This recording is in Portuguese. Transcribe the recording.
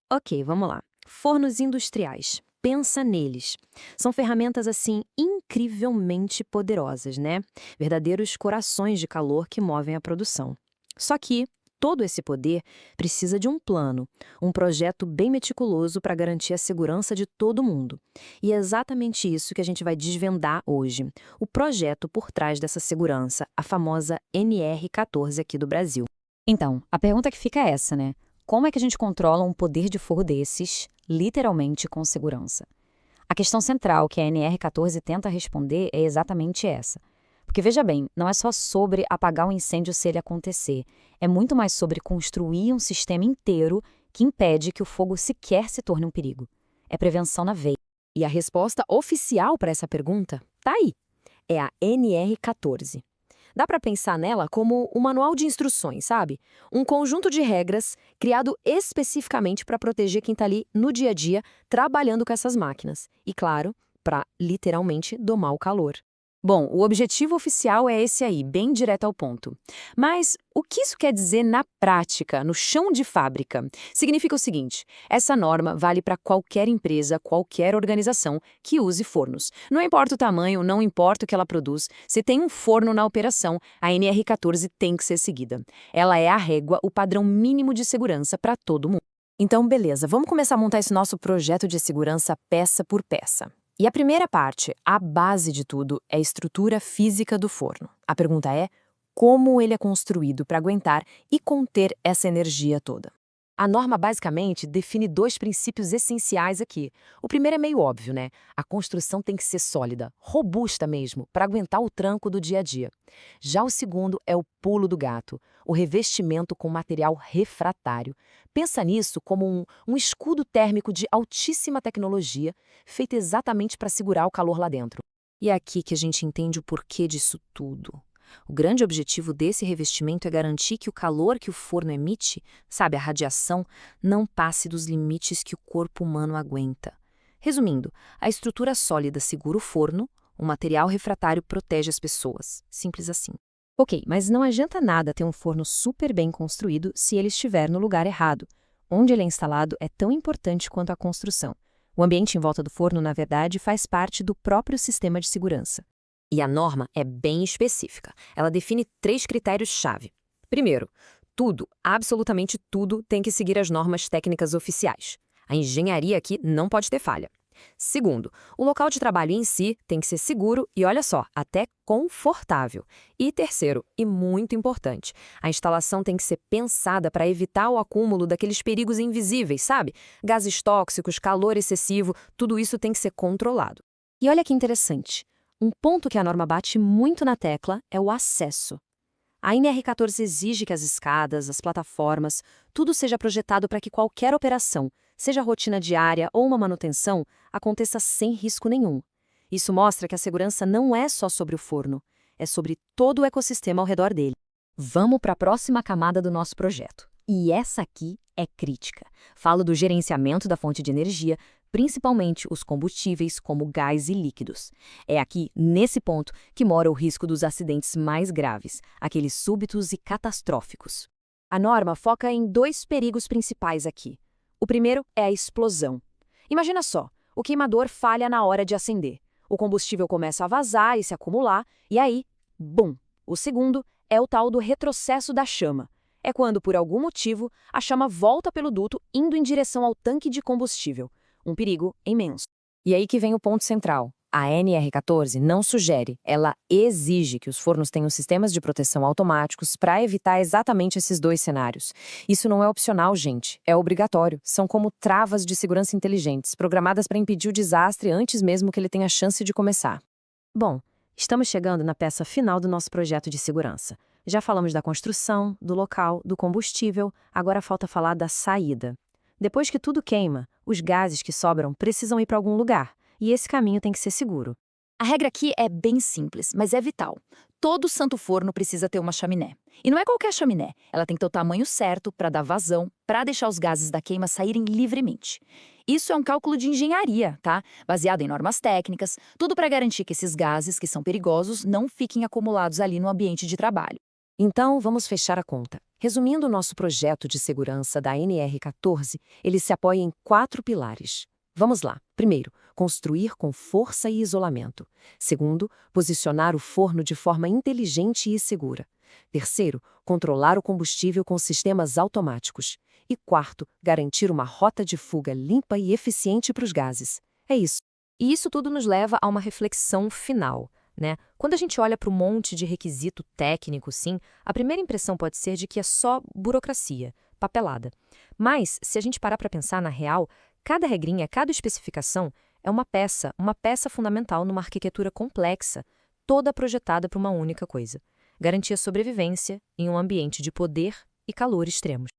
Ok, vamos lá. Fornos industriais. Pensa neles. São ferramentas assim incrivelmente poderosas, né? Verdadeiros corações de calor que movem a produção. Só que todo esse poder precisa de um plano, um projeto bem meticuloso para garantir a segurança de todo mundo. E é exatamente isso que a gente vai desvendar hoje. O projeto por trás dessa segurança, a famosa NR14 aqui do Brasil. Então, a pergunta que fica é essa, né? Como é que a gente controla um poder de fogo desses, literalmente com segurança? A questão central que a NR14 tenta responder é exatamente essa. Porque veja bem, não é só sobre apagar o incêndio se ele acontecer, é muito mais sobre construir um sistema inteiro que impede que o fogo sequer se torne um perigo. É prevenção na veia. E a resposta oficial para essa pergunta tá aí. É a NR14. Dá para pensar nela como um manual de instruções, sabe? Um conjunto de regras criado especificamente para proteger quem está ali no dia a dia trabalhando com essas máquinas. E, claro, para literalmente domar o calor. Bom, o objetivo oficial é esse aí, bem direto ao ponto. Mas o que isso quer dizer na prática, no chão de fábrica? Significa o seguinte: essa norma vale para qualquer empresa, qualquer organização que use fornos. Não importa o tamanho, não importa o que ela produz, se tem um forno na operação, a NR14 tem que ser seguida. Ela é a régua, o padrão mínimo de segurança para todo mundo. Então, beleza, vamos começar a montar esse nosso projeto de segurança peça por peça. E a primeira parte, a base de tudo, é a estrutura física do forno. A pergunta é como ele é construído para aguentar e conter essa energia toda. A norma basicamente define dois princípios essenciais aqui. O primeiro é meio óbvio, né? A construção tem que ser sólida, robusta mesmo, para aguentar o tranco do dia a dia. Já o segundo é o pulo do gato, o revestimento com material refratário. Pensa nisso como um escudo térmico de altíssima tecnologia, feito exatamente para segurar o calor lá dentro. E é aqui que a gente entende o porquê disso tudo. O grande objetivo desse revestimento é garantir que o calor que o forno emite, sabe, a radiação, não passe dos limites que o corpo humano aguenta. Resumindo, a estrutura sólida segura o forno, o material refratário protege as pessoas. Simples assim. Ok, mas não adianta nada ter um forno super bem construído se ele estiver no lugar errado. Onde ele é instalado é tão importante quanto a construção. O ambiente em volta do forno, na verdade, faz parte do próprio sistema de segurança. E a norma é bem específica. Ela define 3 critérios-chave. Primeiro, tudo, absolutamente tudo, tem que seguir as normas técnicas oficiais. A engenharia aqui não pode ter falha. Segundo, o local de trabalho em si tem que ser seguro e, olha só, até confortável. E terceiro, e muito importante, a instalação tem que ser pensada para evitar o acúmulo daqueles perigos invisíveis, sabe? Gases tóxicos, calor excessivo, tudo isso tem que ser controlado. E olha que interessante. Um ponto que a norma bate muito na tecla é o acesso. A NR14 exige que as escadas, as plataformas, tudo seja projetado para que qualquer operação, seja rotina diária ou uma manutenção, aconteça sem risco nenhum. Isso mostra que a segurança não é só sobre o forno, é sobre todo o ecossistema ao redor dele. Vamos para a próxima camada do nosso projeto. E essa aqui é crítica. Falo do gerenciamento da fonte de energia, principalmente os combustíveis como gás e líquidos. É aqui, nesse ponto, que mora o risco dos acidentes mais graves, aqueles súbitos e catastróficos. A norma foca em 2 perigos principais aqui. O primeiro é a explosão. Imagina só, o queimador falha na hora de acender. O combustível começa a vazar e se acumular, e aí, bum! O segundo é o tal do retrocesso da chama. É quando, por algum motivo, a chama volta pelo duto indo em direção ao tanque de combustível. Um perigo imenso. E aí que vem o ponto central. A NR14 não sugere, ela exige que os fornos tenham sistemas de proteção automáticos para evitar exatamente esses 2 cenários. Isso não é opcional, gente, é obrigatório. São como travas de segurança inteligentes, programadas para impedir o desastre antes mesmo que ele tenha chance de começar. Bom, estamos chegando na peça final do nosso projeto de segurança. Já falamos da construção, do local, do combustível, agora falta falar da saída. Depois que tudo queima, os gases que sobram precisam ir para algum lugar, e esse caminho tem que ser seguro. A regra aqui é bem simples, mas é vital. Todo santo forno precisa ter uma chaminé. E não é qualquer chaminé, ela tem que ter o tamanho certo para dar vazão, para deixar os gases da queima saírem livremente. Isso é um cálculo de engenharia, tá? Baseado em normas técnicas, tudo para garantir que esses gases, que são perigosos, não fiquem acumulados ali no ambiente de trabalho. Então, vamos fechar a conta. Resumindo o nosso projeto de segurança da NR14, ele se apoia em 4 pilares. Vamos lá. Primeiro, construir com força e isolamento. Segundo, posicionar o forno de forma inteligente e segura. Terceiro, controlar o combustível com sistemas automáticos. E quarto, garantir uma rota de fuga limpa e eficiente para os gases. É isso. E isso tudo nos leva a uma reflexão final, né? Quando a gente olha para um monte de requisito técnico, sim, a primeira impressão pode ser de que é só burocracia, papelada. Mas, se a gente parar para pensar na real, cada regrinha, cada especificação é uma peça fundamental numa arquitetura complexa, toda projetada para uma única coisa: garantir a sobrevivência em um ambiente de poder e calor extremos.